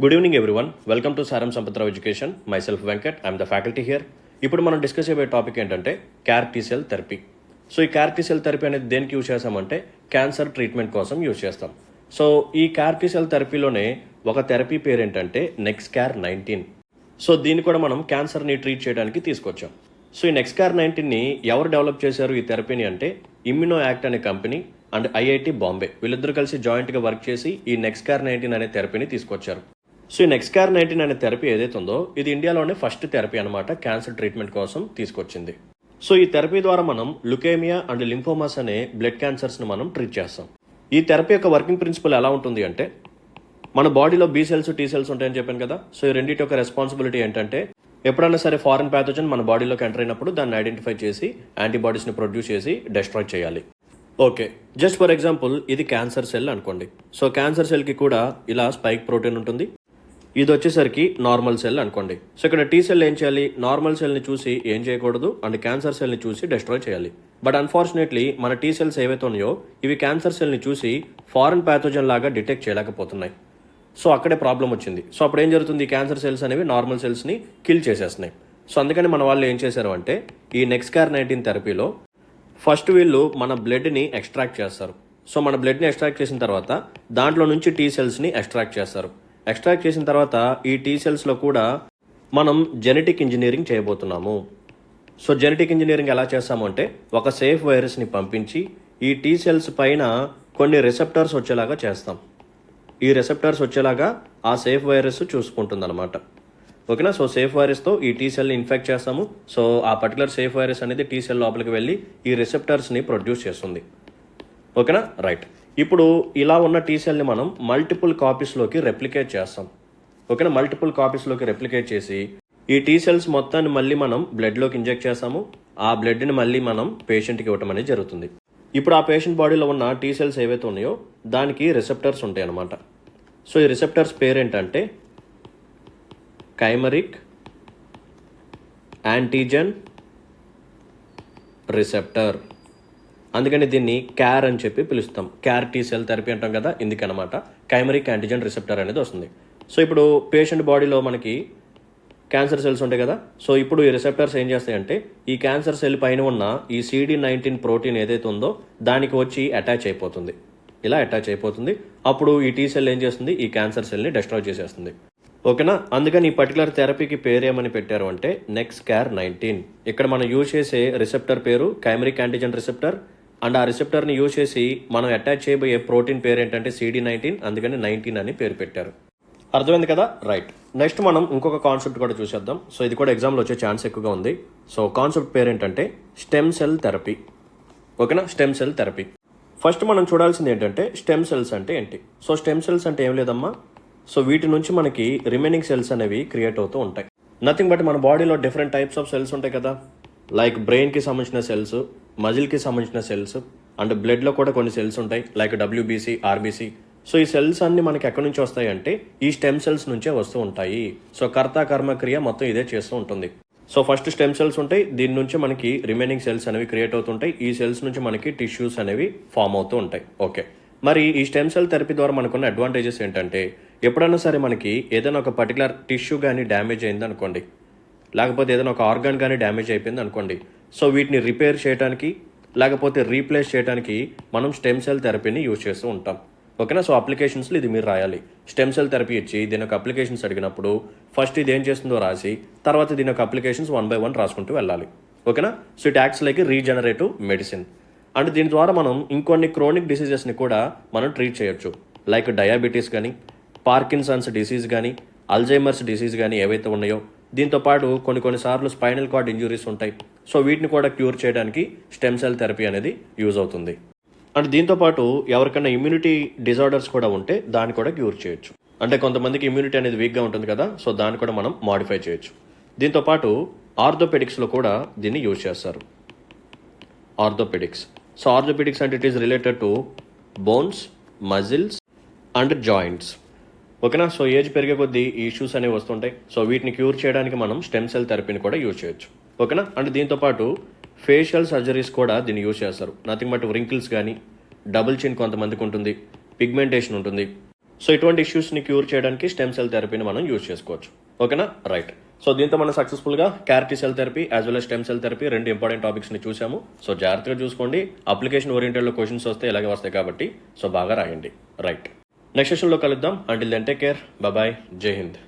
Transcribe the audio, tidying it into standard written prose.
Good evening everyone. Welcome to Saram Sampathrao education. Myself Venkat, I am the faculty here. ఇప్పుడు మనం discuss అయ్యే టాపిక్ ఏంటంటే CAR T-cell థెరపీ. సో ఈ CAR T-cell థెరపీ అనేది దేనికి యూజ్ చేస్తామంటే క్యాన్సర్ ట్రీట్మెంట్ కోసం యూజ్ చేస్తాం. సో ఈ CAR T-cell థెరపీలోనే ఒక థెరపీ పేరు ఏంటంటే NexCAR19. సో దీన్ని కూడా మనం క్యాన్సర్ని ట్రీట్ చేయడానికి తీసుకొచ్చాం. సో ఈ NexCAR19ని ఎవరు డెవలప్ చేశారు ఈ థెరపీని అంటే ఇమ్యునో యాక్ట్ అనే కంపెనీ అండ్ IIT బాంబే వీళ్ళిద్దరూ కలిసి జాయింట్గా వర్క్ చేసి ఈ NexCAR19 అనే థెరపీని తీసుకొచ్చారు. సో ఈ NexCAR19 అనే థెరపీ ఏదైతే ఉందో ఇది ఇండియాలోనే ఫస్ట్ థెరపీ అనమాట క్యాన్సర్ ట్రీట్మెంట్ కోసం తీసుకొచ్చింది. సో ఈ థెరపీ ద్వారా మనం లుకేమియా అండ్ లింఫోమాస్ అనే బ్లడ్ క్యాన్సర్స్ని మనం ట్రీట్ చేస్తాం. ఈ థెరపీ యొక్క వర్కింగ్ ప్రిన్సిపల్ ఎలా ఉంటుంది అంటే మన బాడీలో B cells T cells ఉంటాయని చెప్పాను కదా. సో ఈ రెండింటి యొక్క రెస్పాన్సిబిలిటీ ఏంటంటే ఎప్పుడైనా సరే ఫారెన్ ప్యాథోజన్ మన బాడీలోకి ఎంటర్ అయినప్పుడు దాన్ని ఐడెంటిఫై చేసి యాంటీబాడీస్ని ప్రొడ్యూస్ చేసి డెస్ట్రాయ్ చేయాలి. ఓకే, జస్ట్ ఫర్ ఎగ్జాంపుల్ ఇది క్యాన్సర్ సెల్ అనుకోండి. సో క్యాన్సర్ సెల్కి కూడా ఇలా స్పైక్ ప్రోటీన్ ఉంటుంది. ఇది వచ్చేసరికి నార్మల్ సెల్ అనుకోండి. సో ఇక్కడ T సెల్ ఏం చేయాలి, నార్మల్ సెల్ని చూసి ఏం చేయకూడదు అండ్ క్యాన్సర్ సెల్ని చూసి డెస్ట్రాయ్ చేయాలి. బట్ అన్ఫార్చునేట్లీ మన T సెల్స్ ఏవైతే ఉన్నాయో ఇవి క్యాన్సర్ సెల్ని చూసి ఫారెన్ ప్యాథోజన్ లాగా డిటెక్ట్ చేయలేకపోతున్నాయి. సో అక్కడే ప్రాబ్లం వచ్చింది. సో అప్పుడు ఏం జరుగుతుంది, ఈ క్యాన్సర్ సెల్స్ అనేవి నార్మల్ సెల్స్ని కిల్ చేసేస్తున్నాయి. సో అందుకని మన వాళ్ళు ఏం చేశారు అంటే ఈ NexCAR19 థెరపీలో ఫస్ట్ వీళ్ళు మన బ్లడ్ని ఎక్స్ట్రాక్ట్ చేస్తారు. సో మన బ్లడ్ని ఎక్స్ట్రాక్ట్ చేసిన తర్వాత దాంట్లో నుంచి T సెల్స్ని ఎక్స్ట్రాక్ట్ చేస్తారు. ఎక్స్ట్రాక్ట్ చేసిన తర్వాత ఈ T సెల్స్లో కూడా మనం జెనెటిక్ ఇంజనీరింగ్ చేయబోతున్నాము. సో జెనెటిక్ ఇంజనీరింగ్ ఎలా చేస్తాము అంటే ఒక సేఫ్ వైరస్ని పంపించి ఈ T సెల్స్ పైన కొన్ని రిసెప్టర్స్ వచ్చేలాగా చేస్తాం. ఈ రిసెప్టర్స్ వచ్చేలాగా ఆ సేఫ్ వైరస్ చూసుకుంటుంది అనమాట. ఓకేనా. సో సేఫ్ వైరస్తో ఈ T సెల్ని ఇన్ఫెక్ట్ చేస్తాము. సో ఆ పర్టికులర్ సేఫ్ వైరస్ అనేది T సెల్ లోపలికి వెళ్ళి ఈ రిసెప్టర్స్ని ప్రొడ్యూస్ చేస్తుంది. ఓకేనా, రైట్. ఇప్పుడు ఇలా ఉన్న T సెల్ని మనం మల్టిపుల్ కాపీస్లోకి రెప్లికేట్ చేస్తాం. ఓకేనా, మల్టిపుల్ కాపీస్లోకి రెప్లికేట్ చేసి ఈ T సెల్స్ మొత్తాన్ని మళ్ళీ మనం బ్లడ్లోకి ఇంజెక్ట్ చేస్తాము. ఆ బ్లడ్ని మళ్ళీ మనం పేషెంట్కి ఇవ్వటం అనేది జరుగుతుంది. ఇప్పుడు ఆ పేషెంట్ బాడీలో ఉన్న T సెల్స్ ఏవైతే ఉన్నాయో దానికి రిసెప్టర్స్ ఉంటాయి అన్నమాట. సో ఈ రిసెప్టర్స్ పేరేంటంటే కైమరిక్ యాంటీజెన్ రిసెప్టర్. అందుకని దీన్ని CAR అని చెప్పి పిలుస్తాం. CAR T-cell థెరపీ అంటాం కదా, ఇందుకనమాట కైమరిక్ యాంటీజెన్ రిసెప్టర్ అనేది వస్తుంది. సో ఇప్పుడు పేషెంట్ బాడీలో మనకి క్యాన్సర్ సెల్స్ ఉంటాయి కదా. సో ఇప్పుడు ఈ రిసెప్టర్స్ ఏం చేస్తాయంటే ఈ క్యాన్సర్ సెల్ పైన ఉన్న ఈ CD19 ప్రోటీన్ ఏదైతే ఉందో దానికి వచ్చి అటాచ్ అయిపోతుంది. ఇలా అటాచ్ అయిపోతుంది. అప్పుడు ఈ T సెల్ ఏం చేస్తుంది, ఈ క్యాన్సర్ సెల్ని డెస్ట్రాయ్ చేసేస్తుంది. ఓకేనా. అందుకని ఈ పర్టికులర్ థెరపీకి పేరు ఏమని పెట్టారు అంటే NexCAR19. ఇక్కడ మనం యూజ్ చేసే రిసెప్టర్ పేరు కైమరిక్ యాంటీజెన్ రిసెప్టర్ అండ్ ఆ రిసెప్టర్ని యూజ్ చేసి మనం అటాచ్ చేయబోయే ప్రోటీన్ పేరు ఏంటంటే CD19. అందుకని 19 అని పేరు పెట్టారు. అర్థమైంది కదా, రైట్. నెక్స్ట్ మనం ఇంకొక కాన్సెప్ట్ కూడా చూసేద్దాం. సో ఇది కూడా ఎగ్జామ్లో వచ్చే ఛాన్స్ ఎక్కువగా ఉంది. సో కాన్సెప్ట్ పేరు ఏంటంటే స్టెమ్ సెల్ థెరపీ. ఓకేనా, స్టెమ్ సెల్ థెరపీ. ఫస్ట్ మనం చూడాల్సింది ఏంటంటే స్టెమ్ సెల్స్ అంటే ఏంటి. సో స్టెమ్ సెల్స్ అంటే ఏం లేదమ్మా, సో వీటి నుంచి మనకి రిమైనింగ్ సెల్స్ అనేవి క్రియేట్ అవుతూ ఉంటాయి. నథింగ్ బట్ మన బాడీలో డిఫరెంట్ టైప్స్ ఆఫ్ సెల్స్ ఉంటాయి కదా. లైక్ బ్రెయిన్కి సంబంధించిన సెల్స్, మజిల్కి సంబంధించిన సెల్స్ అండ్ బ్లడ్లో కూడా కొన్ని సెల్స్ ఉంటాయి లైక్ WBC, RBC. సో ఈ సెల్స్ అన్ని మనకి ఎక్కడి నుంచి వస్తాయి అంటే ఈ స్టెమ్ సెల్స్ నుంచే వస్తూ ఉంటాయి. సో కర్త కర్మ క్రియ మొత్తం ఇదే చేస్తూ ఉంటుంది. సో ఫస్ట్ స్టెమ్ సెల్స్ ఉంటాయి, దీని నుంచి మనకి రిమైనింగ్ సెల్స్ అనేవి క్రియేట్ అవుతుంటాయి. ఈ సెల్స్ నుంచి మనకి టిష్యూస్ అనేవి ఫామ్ అవుతూ ఉంటాయి. ఓకే, మరి ఈ స్టెమ్ సెల్ థెరపీ ద్వారా మనకున్న అడ్వాంటేజెస్ ఏంటంటే ఎప్పుడైనా సరే మనకి ఏదైనా ఒక పర్టికులర్ టిష్యూ కానీ డ్యామేజ్ అయింది అనుకోండి, లేకపోతే ఏదైనా ఒక ఆర్గాన్ కానీ డ్యామేజ్ అయిపోయింది అనుకోండి, సో వీటిని రిపేర్ చేయడానికి లేకపోతే రీప్లేస్ చేయడానికి మనం స్టెమ్ సెల్ థెరపీని యూజ్ చేస్తూ ఉంటాం. ఓకేనా. సో అప్లికేషన్స్లో ఇది మీరు రాయాలి. స్టెమ్ సెల్ థెరపీ ఇచ్చి దీని యొక్క అప్లికేషన్స్ అడిగినప్పుడు ఫస్ట్ ఇది ఏం చేస్తుందో రాసి తర్వాత దీని యొక్క అప్లికేషన్స్ 1 by 1 రాసుకుంటూ వెళ్ళాలి. ఓకేనా. So it acts like regenerative medicine and దీని ద్వారా మనం ఇంకొన్ని క్రోనిక్ డిసీజెస్ని కూడా మనం ట్రీట్ చేయొచ్చు. లైక్ డయాబెటీస్ కానీ, పార్కిన్సన్స్ డిసీజ్ కానీ, అల్జైమర్స్ డిసీజ్ కానీ ఏవైతే ఉన్నాయో, దీంతో పాటు కొన్నిసార్లు స్పైనల్ కార్డ్ ఇంజురీస్ ఉంటాయి. సో వీటిని కూడా క్యూర్ చేయడానికి స్టెమ్ సెల్ థెరపీ అనేది యూజ్ అవుతుంది. అండ్ దీంతోపాటు ఎవరికైనా ఇమ్యూనిటీ డిజార్డర్స్ కూడా ఉంటే దాన్ని కూడా క్యూర్ చేయొచ్చు. అంటే కొంతమందికి ఇమ్యూనిటీ అనేది వీక్గా ఉంటుంది కదా, సో దాన్ని కూడా మనం మాడిఫై చేయొచ్చు. దీంతోపాటు ఆర్థోపెడిక్స్లో కూడా దీన్ని యూజ్ చేస్తారు. ఆర్థోపెడిక్స్. సో ఆర్థోపెడిక్స్ అంటే it is related to bones, muscles and joints. ఓకేనా. సో ఏజ్ పెరిగే కొద్దీ ఈ ఇష్యూస్ అనేవి వస్తుంటాయి. సో వీటిని క్యూర్ చేయడానికి మనం స్టెమ్ సెల్ థెరపీని కూడా యూజ్ చేయొచ్చు. ఓకేనా. అండ్ దీంతోపాటు ఫేషియల్ సర్జరీస్ కూడా దీన్ని యూజ్ చేస్తారు. నథింగ్ బట్ రింకిల్స్ కానీ, డబుల్ చిన్ కొంతమందికి ఉంటుంది, పిగ్మెంటేషన్ ఉంటుంది. సో ఇటువంటి ఇష్యూస్ని క్యూర్ చేయడానికి స్టెమ్ సెల్ థెరపీని మనం యూజ్ చేసుకోవచ్చు. ఓకేనా? రైట్. సో దీంతో మనం సక్సెస్ఫుల్గా car T cell therapy as well as stem cell therapy రెండు ఇంపార్టెంట్ టాపిక్స్ని చూసాము. సో జాగ్రత్తగా చూసుకోండి. అప్లికేషన్ ఓరియంటెడ్లో క్వశ్చన్స్ వస్తే ఇలాగే వస్తాయి కాబట్టి సో బాగా రాయండి. రైట్. నెక్స్ట్ సెషన్లో కలుద్దాం. Until then take care. Bye. Jai Hind.